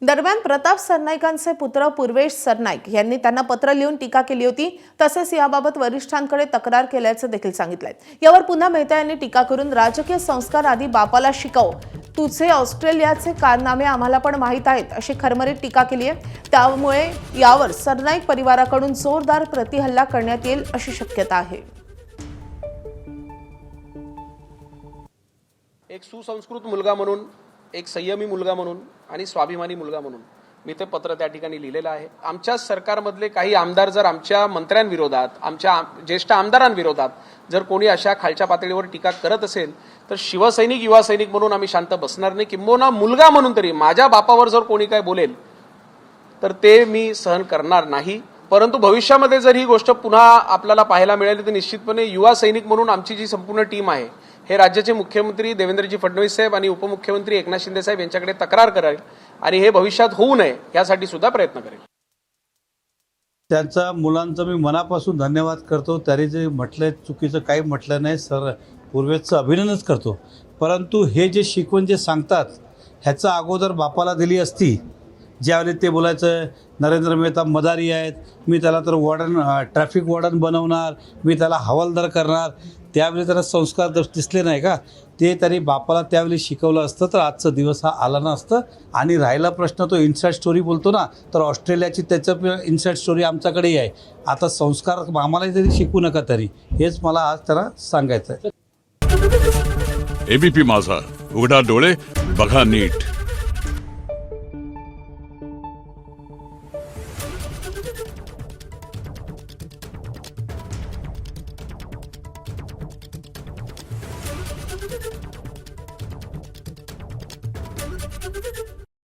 दरम्यान प्रताप सरनाईकांचे पुत्र पूर्वेश सरनाईक यांनी त्यांना पत्र लिहून टीका केली होती। तसेच याबाबत वरिष्ठांकडे तक्रार केल्याचे देखील सांगितले। यावर पुन्हा मेहता यांनी टीका करून राजकीय संस्कार आधी बापाला शिकव, तुझे ऑस्ट्रेलियाचे कारनामे आम्हाला पण माहीत आहेत अशी खरमरीत टीका केली आहे। त्यामुळे यावर सरनाईक परिवाराकडून जोरदार प्रतिहल्ला करण्यात येईल अशी शक्यता आहे। एक सुसंस्कृत मुलगा म्हणून, एक संयमी मुलगा म्हणून आणि स्वाभिमानी मुलगा म्हणून मी ते पत्र त्या ठिकाणी लिहिलेलं आहे। आमच्या सरकारमधले काही आमदार जर आमच्या मंत्र्यांविरोधात, आमच्या ज्येष्ठ आमदारांविरोधात जर कोणी अशा खालच्या पातळीवर टीका करत असेल तर शिवसैनिक, युवा सैनिक म्हणून आम्ही शांत बसणार नाही। किंबहुना मुलगा म्हणून तरी माझ्या बापावर जर कोणी काय बोलेल तर ते मी सहन करणार नाही। परंतु भविष्यामध्ये जर ही गोष्ट पुन्हा आपल्याला पाहायला मिळाली तर निश्चितपणे युवा सैनिक म्हणून आमची जी संपूर्ण टीम आहे हे राज्याचे मुख्यमंत्री देवेंद्रजी फडणवीस साहेब आणि उपमुख्यमंत्री एकनाथ शिंदे साहेब यांच्याकडे तक्रार करेल आणि हे भविष्यात होऊ नये यासाठी सुद्धा प्रयत्न करेल। त्यांचा मुलांचा मी मनापासून धन्यवाद करतो। त्यांनी जे म्हटलं चुकीचं काही म्हटलं नाही, सर पूर्वेचं अभिनंदनच करतो। परंतु हे जे शिकवण जे सांगतात ह्याचा अगोदर बापाला दिली असती, ज्यावेळी ते बोलायचं नरेंद्र मेहता मदारी आहेत, मी त्याला तर वॉर्डन, ट्रॅफिक वॉर्डन बनवणार, मी त्याला हवालदार करणार, त्यावेळी त्याला संस्कार दिसले नाही का? ते त्यांनी बापाला त्यावेळी शिकवलं असतं तर आजचा दिवस हा आला नसतं। आणि राहिला प्रश्न तो इन्साइड स्टोरी बोलतो ना, तर ऑस्ट्रेलियाची त्याचं इन्साइड स्टोरी आमच्याकडेही आहे। आता संस्कार आम्हालाही तरी शिकू नका तरी, हेच मला आज त्यांना सांगायचं आहे। एबीपी माझा, उघडा डोळे बघा नीट।